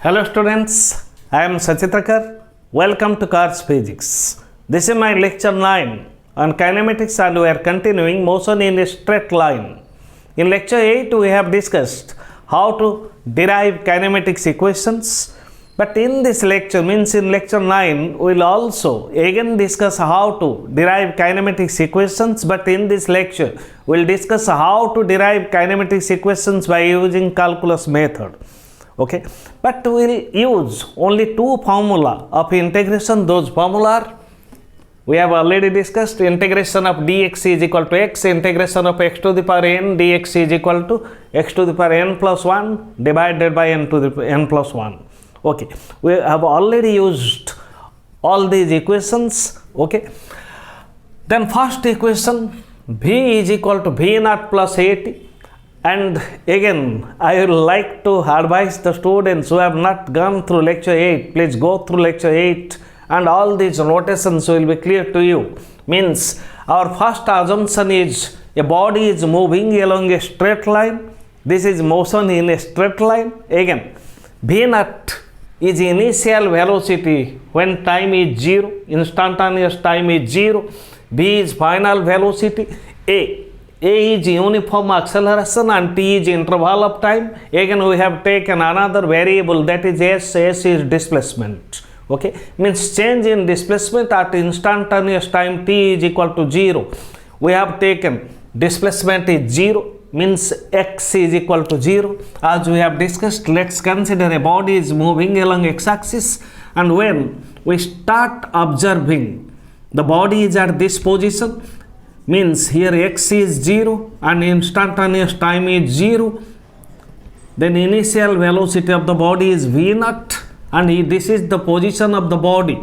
Hello students, I am Sachitrakar. Welcome to Cars Physics. This is my lecture 9 on kinematics and we are continuing motion in a straight line. In lecture 8 we have discussed how to derive kinematics equations, but in this lecture means in lecture 9 we will also again discuss how to derive kinematics equations, but in this lecture we will discuss how to derive kinematics equations by using calculus method. Okay, but we will use only two formula of integration. Those formula are, we have already discussed, integration of dx is equal to x, integration of x to the power n dx is equal to x to the power n plus 1 divided by n to the n plus 1. Okay, we have already used all these equations. Okay, then first equation, v is equal to v naught plus at. And again, I would like to advise the students who have not gone through lecture 8, please go through lecture 8 and all these notations will be clear to you. Means our first assumption is a body is moving along a straight line. This is motion in a straight line. Again, v naught is initial velocity when time is 0, instantaneous time is 0. V is final velocity. A is uniform acceleration and T is interval of time. Again, we have taken another variable, that is S. S is displacement. Okay, means change in displacement at instantaneous time T is equal to 0. We have taken displacement is 0, means X is equal to 0. As we have discussed, let's consider a body is moving along x-axis, and when we start observing the body is at this position, means here x is 0 and instantaneous time is 0, then initial velocity of the body is v naught, and this is the position of the body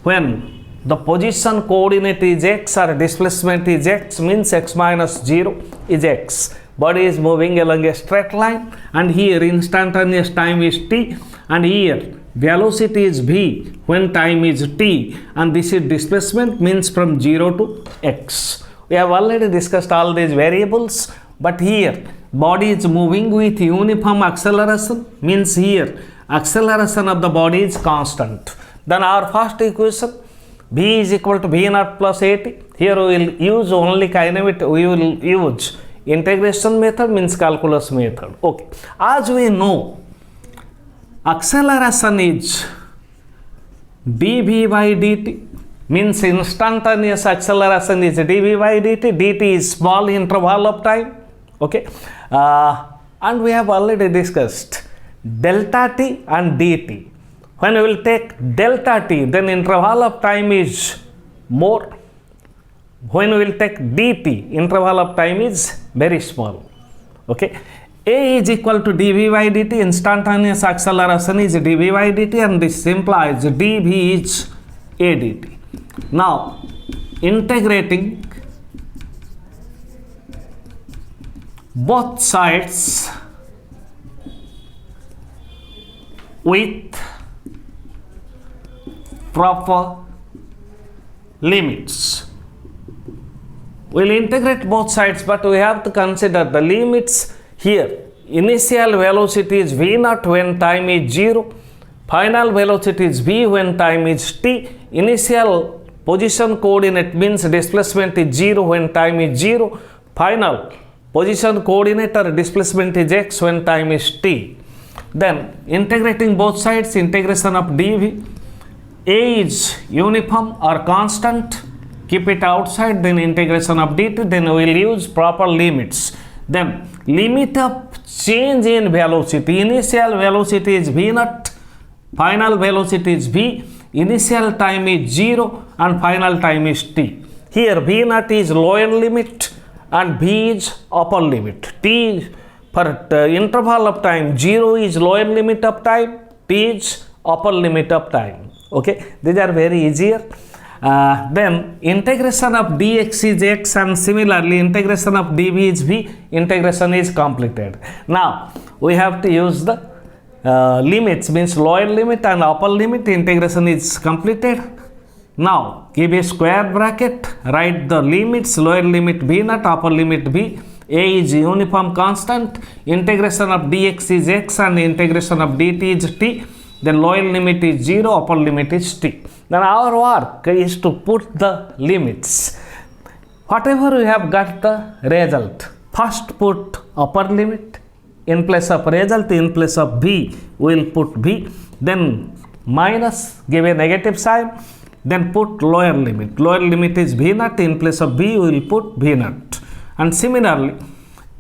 when the position coordinate is x or displacement is x, means x minus 0 is x. Body is moving along a straight line, and here instantaneous time is t, and here velocity is v when time is t, and this is displacement, means from 0 to x. We have already discussed all these variables, but here body is moving with uniform acceleration, means here acceleration of the body is constant. Then our first equation, v is equal to v naught plus at. Here we will use only kinematic, we will use integration method, means calculus method. Okay, as we know, acceleration is dv by dt, means instantaneous acceleration is dv by dt. Dt is small interval of time. Okay, and we have already discussed delta t and dt. When we will take delta t, then interval of time is more. When we will take dt, interval of time is very small. Okay, a is equal to dv by dt, instantaneous acceleration is dv by dt, and this implies dv is a dt. Now, integrating both sides with proper limits. We will integrate both sides, but we have to consider the limits here. Initial velocity is v naught when time is 0. Final velocity is v when time is t. Initial position coordinate means displacement is 0 when time is 0. Final position coordinate or displacement is x when time is t. Then integrating both sides, integration of dv. A is uniform or constant, keep it outside, then integration of dt, then we will use proper limits. Then limit of change in velocity. Initial velocity is v naught, final velocity is v, initial time is 0 and final time is t. Here v naught is lower limit and v is upper limit. T for interval of time 0 is lower limit of time, t is upper limit of time. Okay, these are very easier. Then integration of dx is x, and similarly integration of dv is v. Integration is completed. Now we have to use the limits, means lower limit and upper limit. Integration is completed. Now give a square bracket, write the limits, lower limit v naught, upper limit v, A is uniform constant, integration of dx is x and integration of dt is t, then lower limit is 0, upper limit is t. Then our work is to put the limits. Whatever we have got the result, first put upper limit, in place of result, in place of b, we will put b, then minus, give a negative sign, then put lower limit. Lower limit is v naught, in place of b, we will put v naught. And similarly,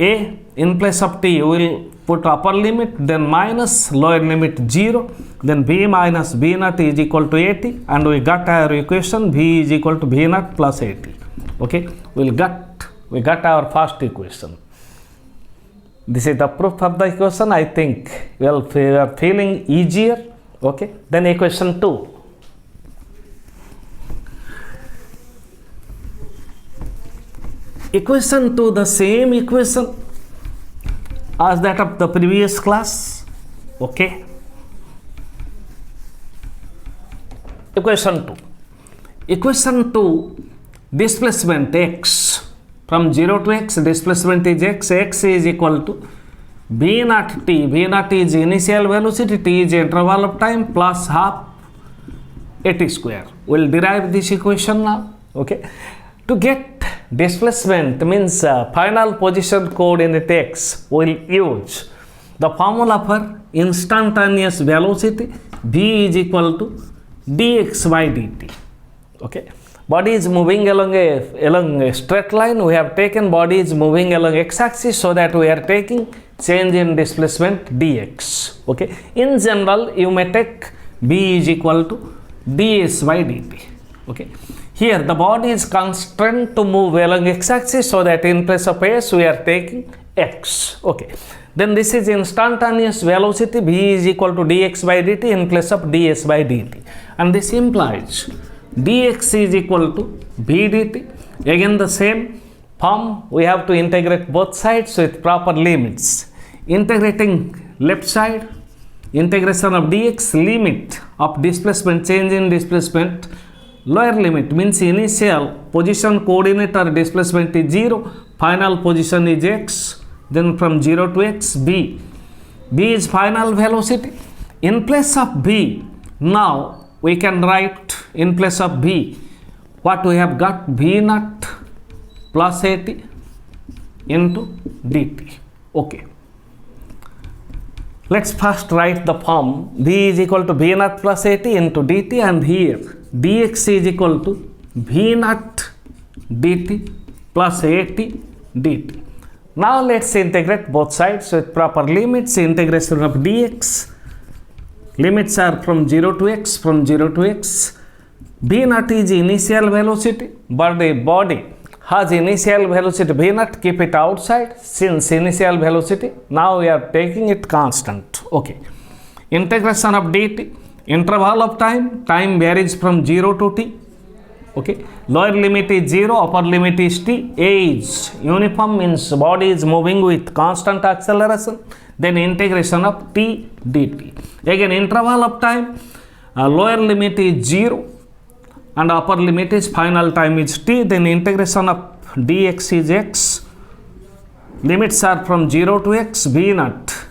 a, in place of t, we will put upper limit, then minus, lower limit 0, then b minus b naught is equal to 80, and we got our equation v is equal to v naught plus 80. Okay, we got our first equation. This is the proof of the equation. I think we are feeling easier. Okay, then equation 2. Equation 2, the same equation as that of the previous class. Okay, equation 2, displacement x, from 0 to x, displacement is x is equal to v naught t. V naught is initial velocity, t is interval of time, plus half at square. We will derive this equation now. Okay, to get displacement means final position coordinate x, we will use the formula for instantaneous velocity, v is equal to dx by dt. Okay, body is moving along a straight line. We have taken body is moving along x-axis, so that we are taking change in displacement dx. Okay, in general you may take b is equal to ds by dt. Okay, here the body is constrained to move along x-axis, so that in place of s we are taking x. Okay, then this is instantaneous velocity, v is equal to dx by dt in place of ds by dt, and this implies dx is equal to v dt. Again the same form, we have to integrate both sides with proper limits. Integrating left side, integration of dx, limit of displacement, change in displacement, lower limit means initial position coordinate or displacement is 0, final position is x, then from 0 to x, b is final velocity. In place of b, now we can write in place of b what we have got, v naught plus 80 into dt. Okay, let's first write the form. V is equal to v naught plus 80 into dt, and here dx is equal to v naught dt plus 80 dt. Now let's integrate both sides with proper limits. Integration of dx, limits are from 0 to x, from 0 to x. V naught is initial velocity, but the body has initial velocity v naught, keep it outside, since initial velocity, now we are taking it constant. Okay, integration of dt, interval of time, time varies from 0 to t. Okay, lower limit is 0, upper limit is t. A is uniform means body is moving with constant acceleration, then integration of t dt. Again interval of time, lower limit is 0 and upper limit is final time is t, then integration of dx is x, limits are from 0 to x, v naught,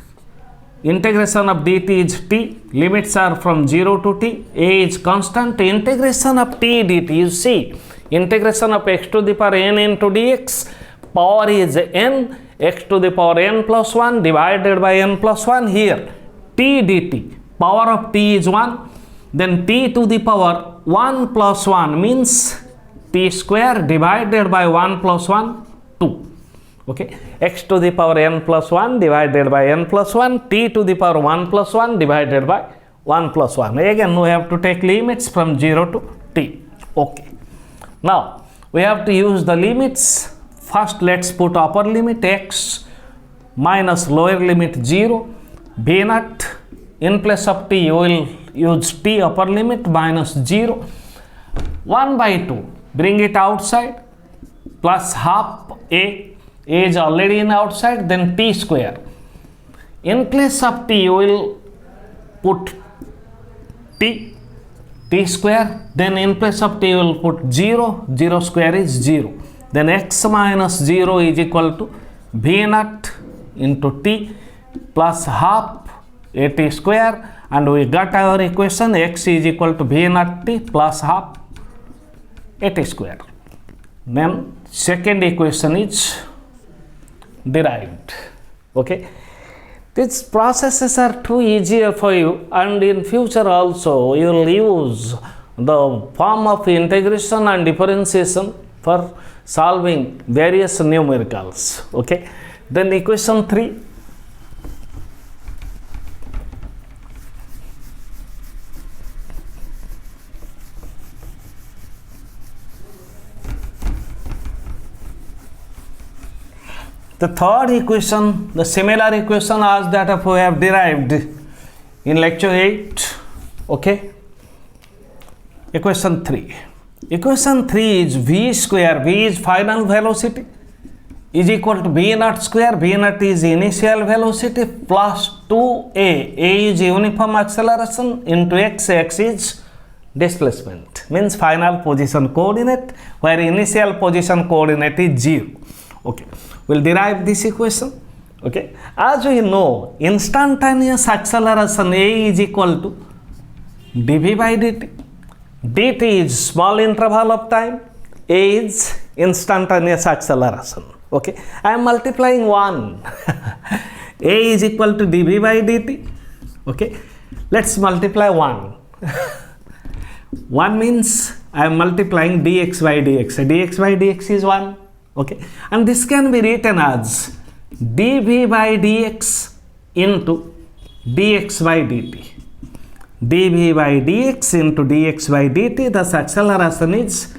integration of dt is t, limits are from 0 to t, a is constant, integration of t dt, you see integration of x to the power n into dx, power is n, x to the power n plus 1 divided by n plus 1, here t dt, power of t is 1, then t to the power 1 plus 1 means t square divided by 1 plus 1, 2. Okay, x to the power n plus 1 divided by n plus 1, t to the power 1 plus 1 divided by 1 plus 1. Again we have to take limits from 0 to t. Okay, now we have to use the limits. First let's put upper limit x minus lower limit 0, v naught, in place of t you will use t upper limit minus 0, 1 by 2, bring it outside, plus half a is already in outside, then t square. In place of t you will put t square, then in place of t you will put 0, 0 square is 0, then x minus 0 is equal to v naught into t plus half at square, and we got our equation x is equal to v naught t plus half at square. Then second equation is derived. Okay, these processes are too easier for you, and in future also you will use the form of integration and differentiation for solving various numericals. Okay, then equation 3. The third equation, the similar equation as that of we have derived in lecture 8. Okay, equation 3. Equation 3 is v square, v is final velocity, is equal to v naught square, v naught is initial velocity, plus 2a, a is uniform acceleration, into x, x is displacement, means final position coordinate, where initial position coordinate is 0. Okay, we'll derive this equation. Okay, as we know, instantaneous acceleration a is equal to dv by dt. dt is small interval of time, a is instantaneous acceleration. Okay, I am multiplying 1. a is equal to dv by dt. Okay, let's multiply 1. 1 means I am multiplying dx by dx. dx by dx is 1. Okay, and this can be written as dv by dx into dx by dt. dv by dx into dx by dt, thus acceleration is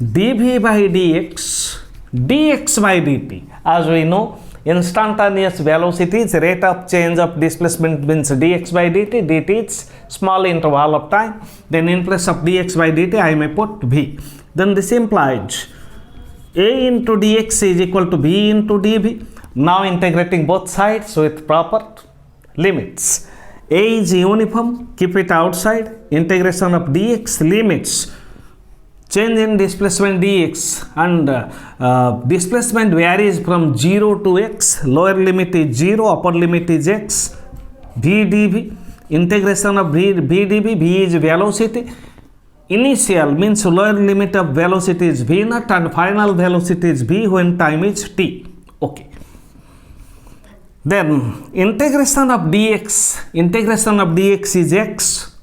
dv by dx dx by dt. As we know, instantaneous velocity is rate of change of displacement, means dx by dt. dt is small interval of time. Then in place of dx by dt I may put v. Then this implies a into dx is equal to v into dv. Now integrating both sides with proper limits. A is uniform, keep it outside. Integration of dx, limits change in displacement dx, and displacement varies from 0 to x. Lower limit is 0, upper limit is x. v dv, integration of v dv, v is velocity. Initial means lower limit of velocity is v naught, and final velocity is v when time is t. Okay. Then integration of dx is x.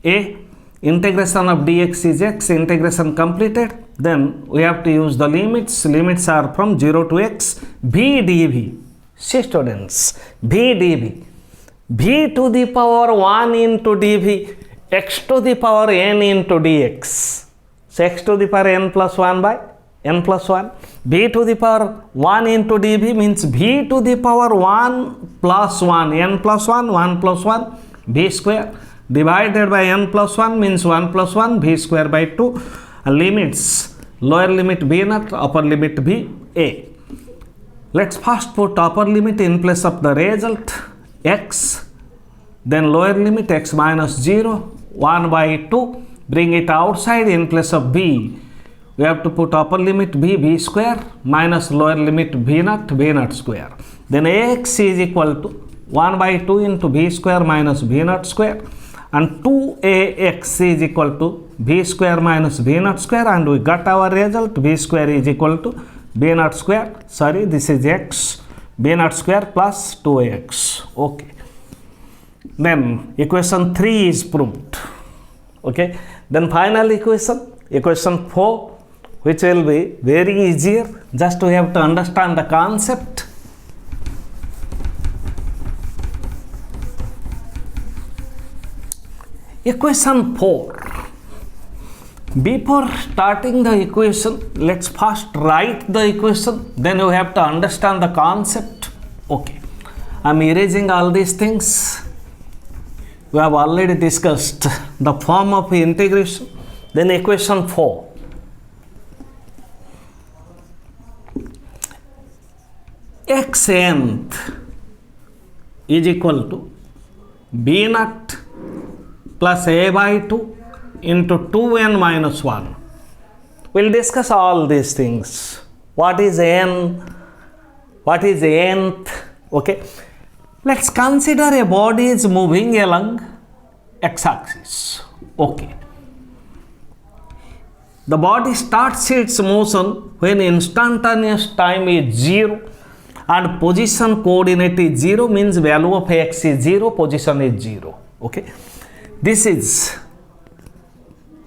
A, integration of dx is x. Integration completed. Then we have to use the limits. Limits are from 0 to x. v dv. See students, v dv. v to the power 1 into dv, x to the power n into dx. So x to the power n plus 1 by n plus 1. v to the power 1 into dv means v to the power 1 plus 1, n plus 1, 1 plus 1, v square, divided by n plus 1 means 1 plus 1, v square by 2. Limits, lower limit v naught, upper limit v a. Let's first put upper limit in place of the result x, then lower limit x minus 0, 1 by 2, bring it outside in place of v. We have to put upper limit v square minus lower limit v naught square. Then ax is equal to 1 by 2 into v square minus v naught square, and 2ax is equal to v square minus v naught square, and we got our result v square is equal to v naught square, sorry, this is x, v naught square plus 2ax. Okay. Then equation 3 is proved. Okay. Then final equation, equation 4, which will be very easier. Just we have to understand the concept. Equation 4. Before starting the equation, let's first write the equation, then we have to understand the concept. Okay. I am erasing all these things. We have already discussed the form of integration. Then equation 4. X nth is equal to b naught plus a by 2 into 2n minus 1. We'll discuss all these things. What is n? what is nth? Okay, let's consider a body is moving along x-axis. Okay, the body starts its motion when instantaneous time is 0 and position coordinate is 0, means value of x is 0, position is 0. Okay, this is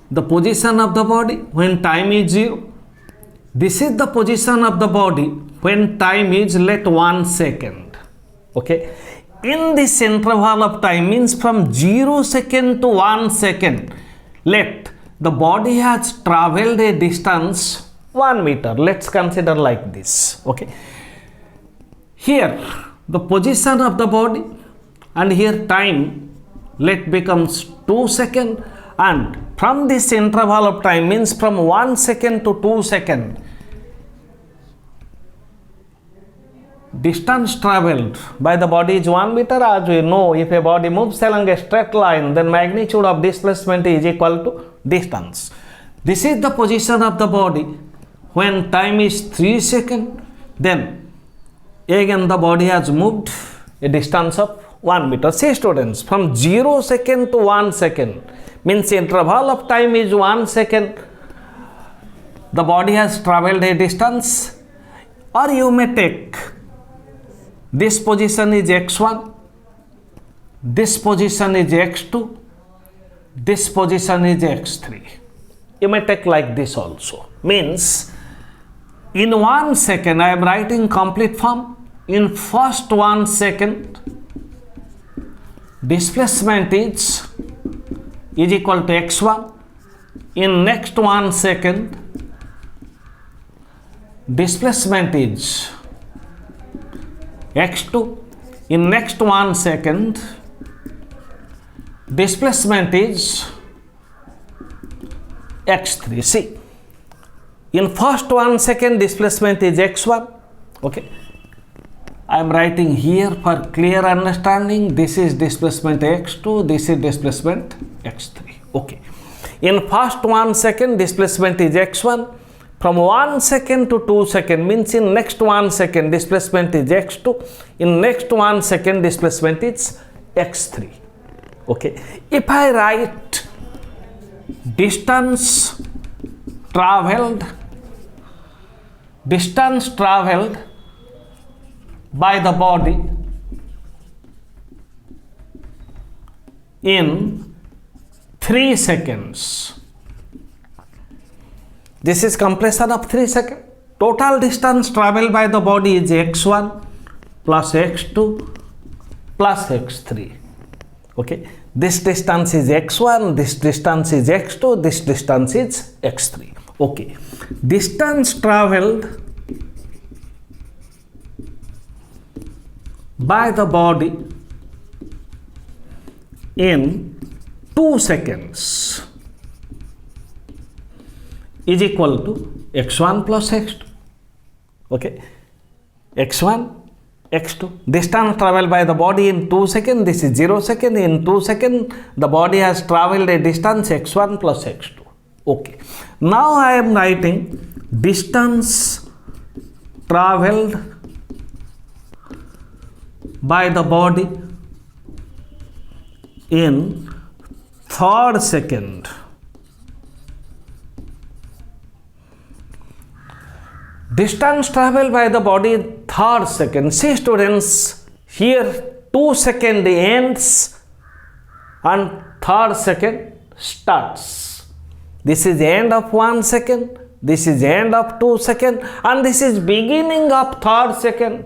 the position of the body when time is 0. This is the position of the body when time is, let 1 second. Okay, in this interval of time, means from 0 second to 1 second, let the body has traveled a distance 1 meter. Let's consider like this. Okay, here the position of the body and here time, let becomes 2 second, and from this interval of time, means from 1 second to 2 second, distance travelled by the body is 1 meter. As we know, if a body moves along a straight line, then magnitude of displacement is equal to distance. This is the position of the body when time is 3 seconds. Then again the body has moved a distance of 1 meter. See students, from 0 second to 1 second, means interval of time is 1 second, the body has travelled a distance. Or you may take this position is x1, this position is x2, this position is x3. You may take like this also. Means in 1 second, I am writing complete form. In first 1 second, displacement is equal to x1. In next 1 second, displacement is x2. In next 1 second, displacement is x3. See, in first 1 second, displacement is x1. Okay, I am writing here for clear understanding. This is displacement x2, this is displacement x3. Okay, in first 1 second, displacement is x1. From 1 second to 2 second, means in next 1 second, displacement is x2. In next 1 second, displacement is x3. Okay, if I write distance travelled by the body in 3 seconds. This is compression of 3 seconds. Total distance travelled by the body is x1 plus x2 plus x3. Okay, this distance is x1, this distance is x2, this distance is x3. Okay, distance travelled by the body in 2 seconds is equal to x1 plus x2. Okay, x1, x2. Distance travelled by the body in 2 seconds, this is 0 second. In 2 seconds, the body has travelled a distance x1 plus x2. Okay, now I am writing distance travelled by the body in third second. Distance travelled by the body in third second. See students, here 2 second ends and third second starts. This is end of 1 second, this is end of 2 second, and this is beginning of third second,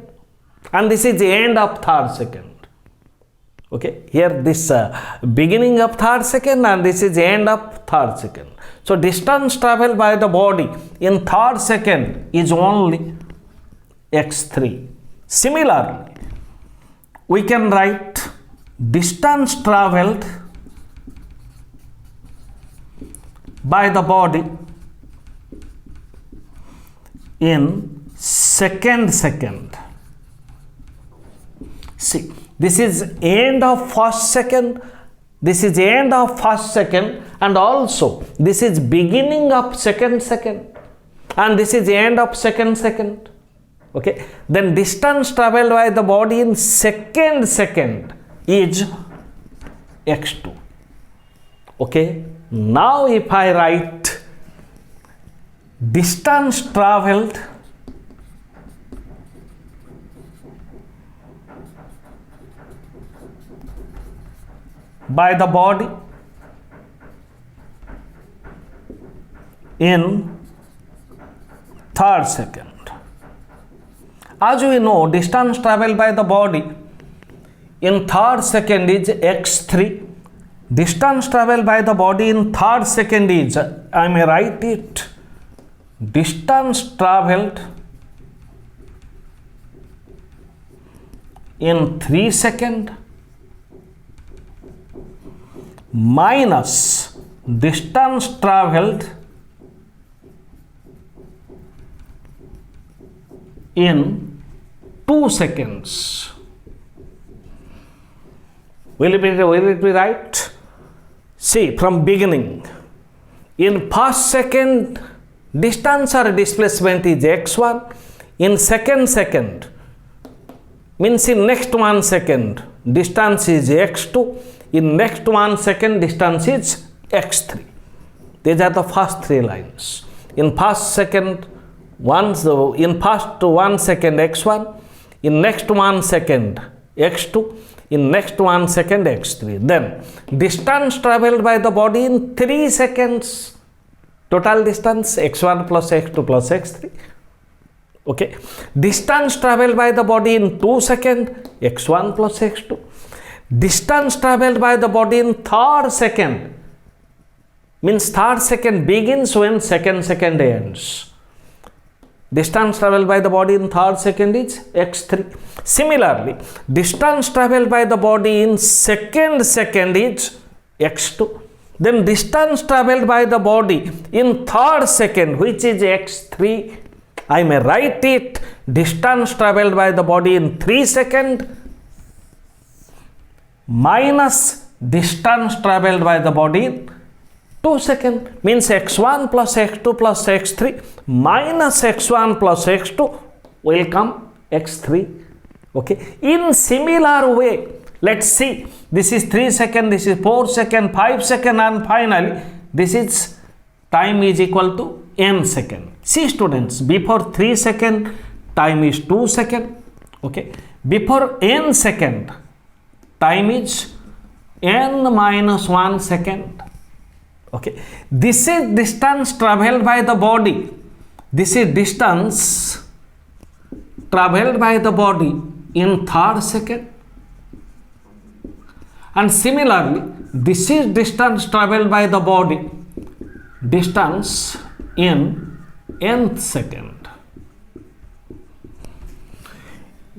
and this is the end of third second. Okay, here this beginning of third second and this is the end of third second. So distance travelled by the body in third second is only x3. Similarly, we can write distance travelled by the body in second. See, this is end of first second, this is end of first second, and also this is beginning of second, and this is end of second. Okay, then distance traveled by the body in second is x2. Okay, now if I write distance traveled by the body in third second. As we know, distance traveled by the body in third second is x3. Distance traveled by the body in third second is, I may write it, distance traveled in 3 seconds minus distance traveled in 2 seconds. Will it be right? See, from beginning, in first second, distance or displacement is x1. In second, means in next 1 second, distance is x2. In next 1 second, distance is x3. These are the first 3 lines. In first second, in first 1 second x1, in next 1 second x2, in next 1 second x3. Then distance traveled by the body in 3 seconds, total distance x1 plus x2 plus x3. Okay, distance traveled by the body in 2 seconds, x1 plus x2. Distance traveled by the body in third second, means third second begins when second ends. Distance traveled by the body in third second is x3. Similarly, distance traveled by the body in second is x2. Then distance traveled by the body in third second, which is x3, I may write it, distance traveled by the body in 3 seconds minus distance traveled by the body in 2 seconds, means x1 plus x2 plus x3 minus x1 plus x2 will come x3. Okay, in similar way, let's see, this is 3 seconds, this is 4 seconds, 5 seconds, and finally this is time is equal to n second. See students, before 3 seconds, time is 2 seconds. Okay, before n second, time is n minus 1 second. Okay, this is distance traveled by the body. This is distance traveled by the body in third second. And similarly, this is distance traveled by the body, distance in nth second.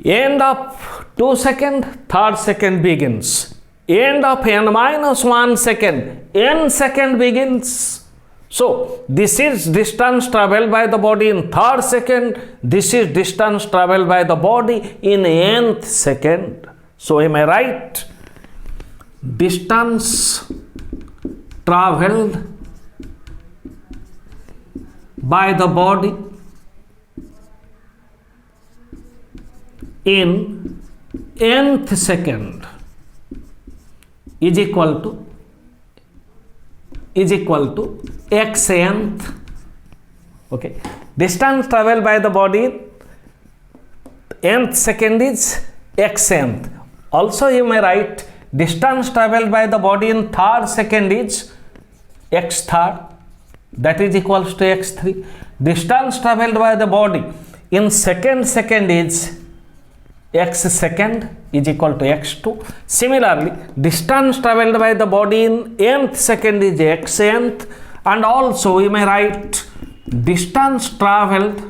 End of 2 seconds, third second begins. End of n minus 1 second, n second begins. So, this is distance traveled by the body in third second. This is distance traveled by the body in nth second. So, am I right? Distance traveled by the body in nth second is equal to x nth. Okay, distance traveled by the body nth second is x nth. Also you may write distance traveled by the body in third second is x third, that is equals to x3. Distance traveled by the body in second is x second is equal to x2. Similarly, distance traveled by the body in nth second is x nth, and also we may write distance traveled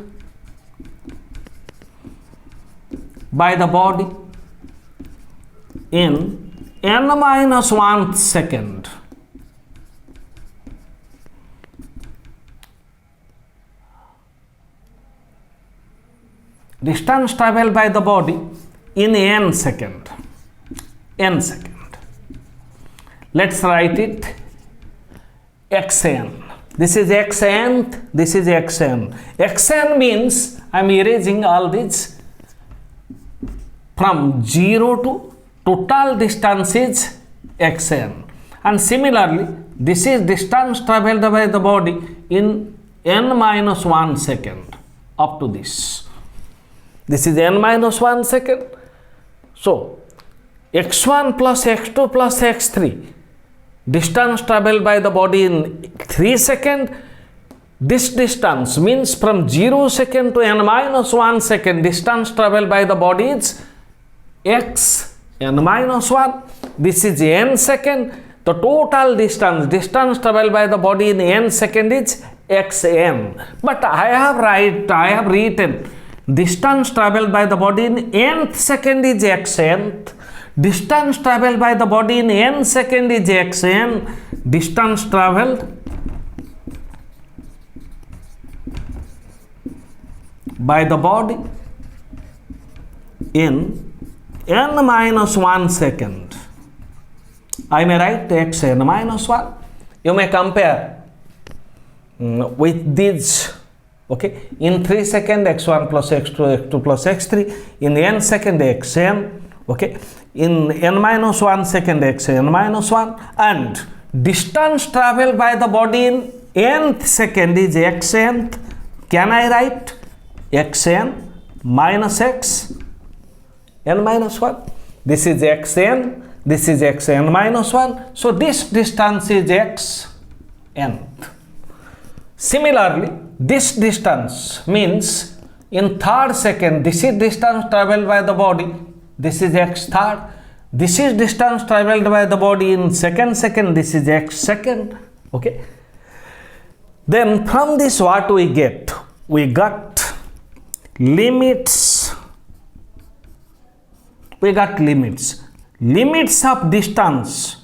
by the body in n minus 1 second. Distance traveled by the body in n second. Let's write it xn. This is xnth, this is xn. Xn means I am erasing all these. From 0 to total distance is xn. And similarly, this is distance traveled by the body in n minus 1 second up to this. This is n minus 1 second. So, x1 plus x2 plus x3, distance traveled by the body in 3 seconds. This distance means from 0 second to n minus 1 second, distance traveled by the body is x n minus 1. This is n second. The total distance traveled by the body in n second is xn. But I have written distance traveled by the body in nth second is xnth. Distance traveled by the body in n second is xn. Distance traveled by the body in n minus 1 second. I may write xn minus 1. You may compare with these. Okay, in 3 second x1 plus x2, x2 plus x3, in n second xn, okay, in n minus 1 second xn minus 1, and distance traveled by the body in nth second is xnth. Can I write xn minus x n minus 1? This is xn, this is xn minus 1. So this distance is xnth. Similarly, this distance means in third second, this is distance traveled by the body, this is x third. This is distance traveled by the body in second, this is x second. Okay. Then from this what we get? We got limits. We got limits. Limits of distance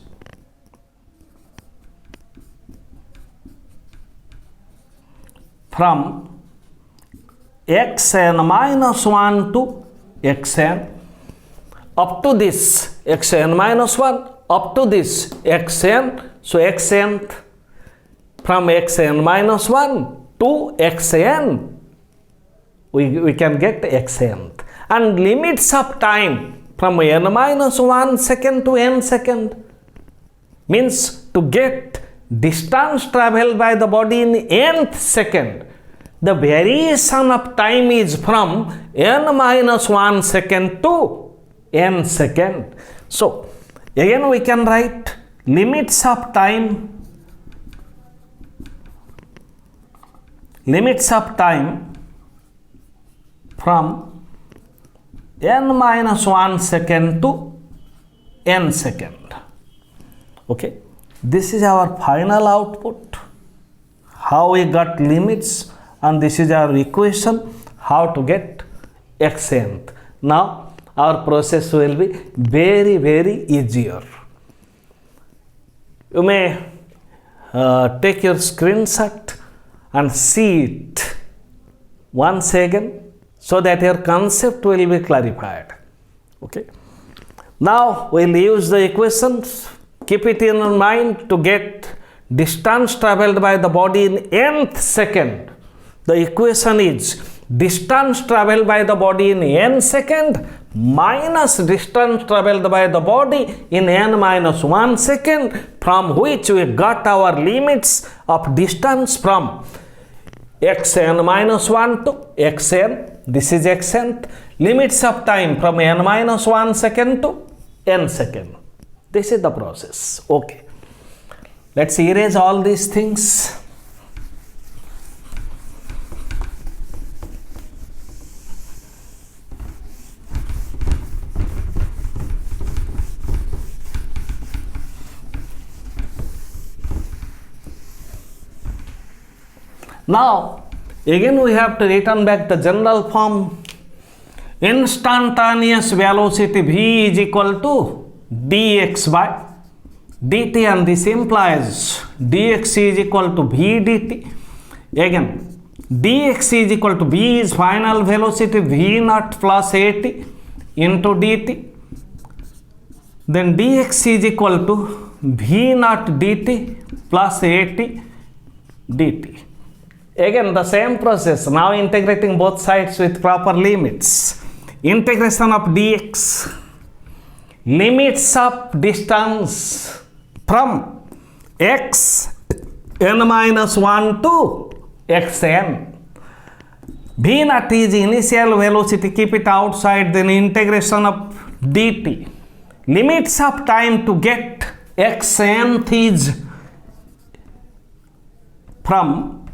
from xn minus 1 to xn up to this xn minus 1 up to this xn. So xnth, from xn minus 1 to xn we can get xnth. And limits of time from n minus 1 second to n second means to get distance traveled by the body in nth second, the variation of time is from n minus 1 second to n second. So again we can write limits of time from n minus 1 second to n second. Okay, this is our final output, how we got limits, and this is our equation how to get xnth. Now our process will be very easier. You may take your screenshot and see it once again so that your concept will be clarified. Okay. Now we'll use the equations. Keep it in mind to get distance traveled by the body in nth second. The equation is distance traveled by the body in n second minus distance traveled by the body in n minus 1 second, from which we got our limits of distance from xn minus 1 to xn. This is xnth. Limits of time from n minus 1 second to n second. This is the process. Okay. Let's erase all these things. Now again we have to return back the general form. Instantaneous velocity v is equal to dx by dt, and this implies dx is equal to v dt. Again dx is equal to v is final velocity v naught plus at into dt. Then dx is equal to v naught dt plus at dt. Again the same process, now integrating both sides with proper limits. Integration of dx, limits of distance from x n minus 1 to xn. V naught is initial velocity, keep it outside, then integration of dt. Limits of time to get xn is from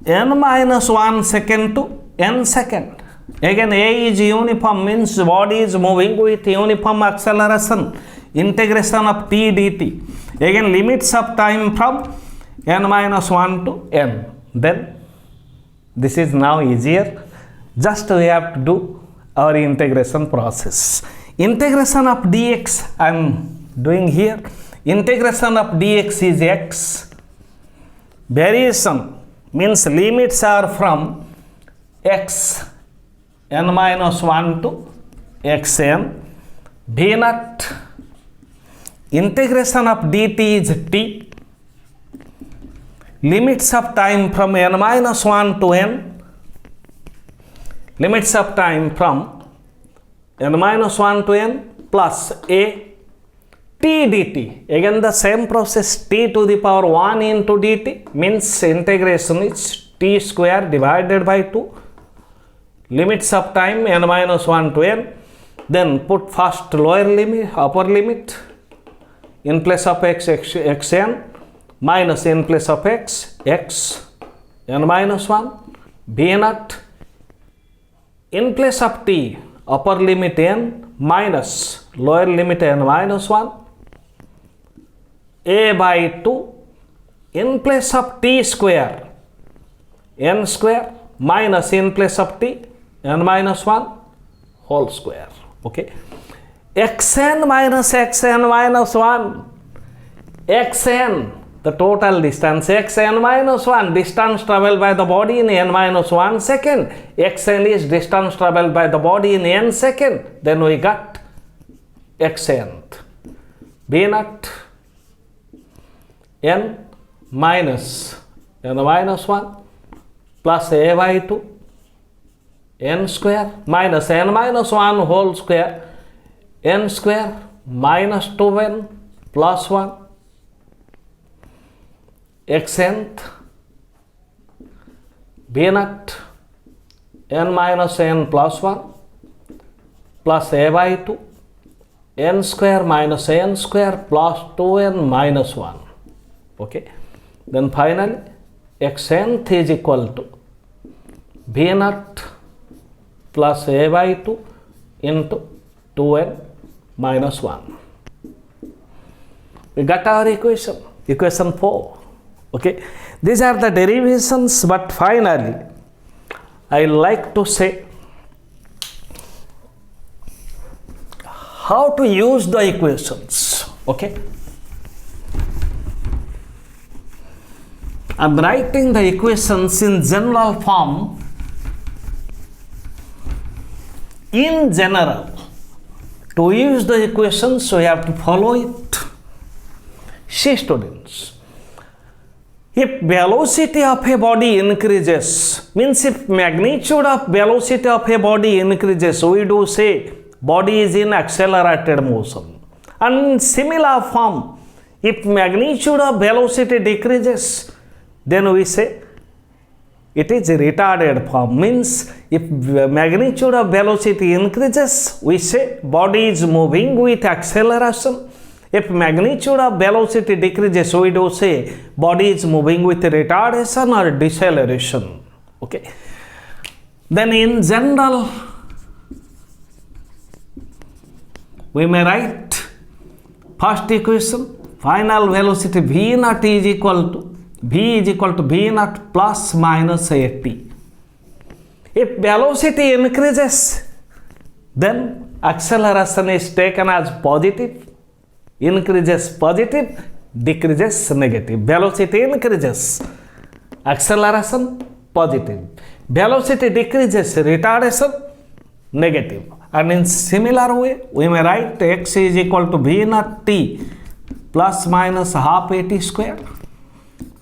n minus 1 second to n second. Again A is uniform, means body is moving with uniform acceleration. Integration of t dt. Again limits of time from n minus 1 to n. Then this is now easier. Just we have to do our integration process. Integration of dx I am doing here. Integration of dx is x. Variation means limits are from x n minus 1 to xn. V naught. Integration of dt is t. Limits of time from n minus 1 to n. Limits of time from n minus 1 to n plus a t dt. Again the same process, t to the power 1 into dt means integration is t square divided by 2. Limits of time n minus 1 to n. Then put first lower limit, upper limit in place of xn minus in place of x n minus 1. V naught in place of t, upper limit n minus lower limit n minus 1. A by 2 in place of t square n square minus in place of t n minus 1 whole square. Okay. xn minus xn minus 1. xn, the total distance, xn minus 1, distance travelled by the body in n minus 1 second. xn is distance travelled by the body in n second. Then we got xn. V naught n minus n minus 1 plus a by 2 n square minus n minus 1 whole square n square minus 2n plus 1 xnth. V naught n minus n plus 1 plus a by 2 n square minus n square plus 2n minus 1. Okay. Then finally xnth is equal to V naught plus a by 2 into 2n minus 1. We got our equation, equation 4. Okay. These are the derivations, but finally I like to say how to use the equations. Okay. I am writing the equations in general form. In general, to use the equations, we have to follow it. See students, if velocity of a body increases, means if magnitude of velocity of a body increases, we do say body is in accelerated motion. And in similar form, if magnitude of velocity decreases, then we say it is retarded form. Means if magnitude of velocity increases, we say body is moving with acceleration. If magnitude of velocity decreases, we do say body is moving with retardation or deceleration. Okay. Then in general, we may write first equation, final velocity V naught is equal to V naught plus minus at. If velocity increases, then acceleration is taken as positive. Increases positive, decreases negative. Velocity increases, acceleration positive. Velocity decreases, retardation negative. And in similar way, we may write x is equal to V naught t plus minus half at square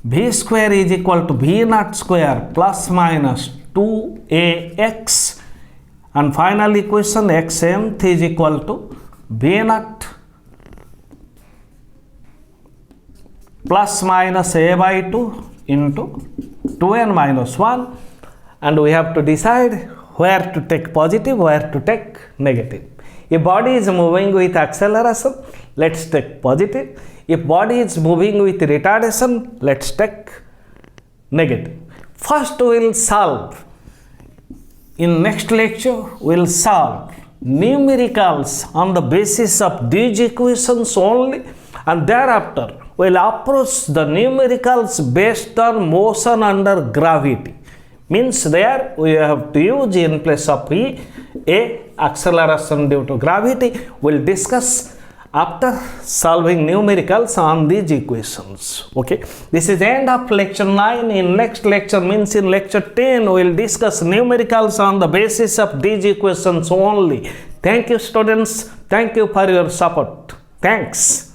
v square is equal to v naught square plus minus 2ax, and final equation xmth is equal to v naught plus minus a by 2 into 2n minus 1, and we have to decide where to take positive, where to take negative. If body is moving with acceleration, let's take positive. If body is moving with retardation, let's take negative. First we will solve. In next lecture, we will solve numericals on the basis of these equations only, and thereafter we will approach the numericals based on motion under gravity. Means there we have to use in place of E, A, acceleration due to gravity. We will discuss after solving numericals on these equations. Okay, this is the end of lecture 9. In next lecture, means in lecture 10, we will discuss numericals on the basis of these equations only. Thank you, students. Thank you for your support. Thanks.